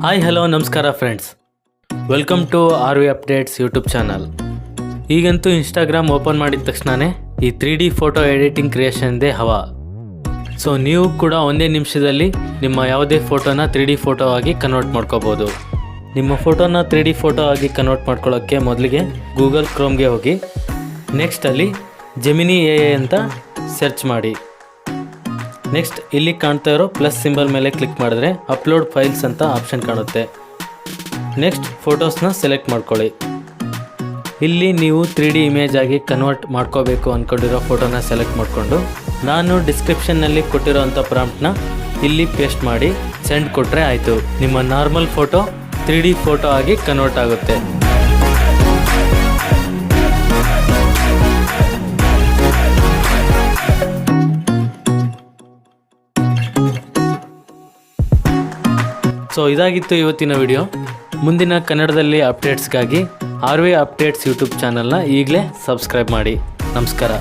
Hi hello ನಮಸ್ಕಾರ friends, welcome to RV updates YouTube channel. ಈಗಂತೂ Instagram open ಮಾಡಿದ ತಕ್ಷಣವೇ ಈ 3D ಫೋಟೋ ಎಡಿಟಿಂಗ್ ಕ್ರಿಯೇಷನ್ದೇ ಹವಾ. ಸೊ ನೀವು ಕೂಡ ಒಂದೇ ನಿಮಿಷದಲ್ಲಿ ನಿಮ್ಮ ಯಾವುದೇ ಫೋಟೋನ 3D ಫೋಟೋ ಆಗಿ ಕನ್ವರ್ಟ್ ಮಾಡ್ಕೋಬೋದು. ನಿಮ್ಮ ಫೋಟೋನ 3D ಫೋಟೋ ಆಗಿ ಕನ್ವರ್ಟ್ ಮಾಡ್ಕೊಳ್ಳೋಕ್ಕೆ ಮೊದಲಿಗೆ ಗೂಗಲ್ ಕ್ರೋಮ್ಗೆ ಹೋಗಿ, ನೆಕ್ಸ್ಟ್ ಅಲ್ಲಿ ಜೆಮಿನಿ AI ಅಂತ ಸರ್ಚ್ ಮಾಡಿ. ನೆಕ್ಸ್ಟ್ ಇಲ್ಲಿ ಕಾಣ್ತಾ ಇರೋ ಪ್ಲಸ್ ಸಿಂಬಲ್ ಮೇಲೆ ಕ್ಲಿಕ್ ಮಾಡಿದ್ರೆ ಅಪ್ಲೋಡ್ ಫೈಲ್ಸ್ ಅಂತ ಆಪ್ಷನ್ ಕಾಣುತ್ತೆ. ನೆಕ್ಸ್ಟ್ ಫೋಟೋಸ್ನ ಸೆಲೆಕ್ಟ್ ಮಾಡ್ಕೊಳ್ಳಿ. ಇಲ್ಲಿ ನೀವು 3D ಇಮೇಜ್ ಆಗಿ ಕನ್ವರ್ಟ್ ಮಾಡ್ಕೋಬೇಕು ಅಂದ್ಕೊಂಡಿರೋ ಫೋಟೋನ ಸೆಲೆಕ್ಟ್ ಮಾಡಿಕೊಂಡು ನಾನು ಡಿಸ್ಕ್ರಿಪ್ಷನ್ನಲ್ಲಿ ಕೊಟ್ಟಿರೋಂಥ ಪ್ರಾಂಪ್ಟ್ನ ಇಲ್ಲಿ ಪೇಸ್ಟ್ ಮಾಡಿ ಸೆಂಡ್ ಕೊಟ್ಟರೆ ಆಯಿತು. ನಿಮ್ಮ ನಾರ್ಮಲ್ ಫೋಟೋ 3D ಫೋಟೋ ಆಗಿ ಕನ್ವರ್ಟ್ ಆಗುತ್ತೆ. ಸೊ ಇದಾಗಿತ್ತು ಇವತ್ತಿನ ವಿಡಿಯೋ. ಮುಂದಿನ ಕನ್ನಡದಲ್ಲಿ ಅಪ್ಡೇಟ್ಸ್ಗಾಗಿ RV ಅಪ್ಡೇಟ್ಸ್ ಯೂಟ್ಯೂಬ್ ಚಾನಲ್ನ ಈಗಲೇ ಸಬ್ಸ್ಕ್ರೈಬ್ ಮಾಡಿ. ನಮಸ್ಕಾರ.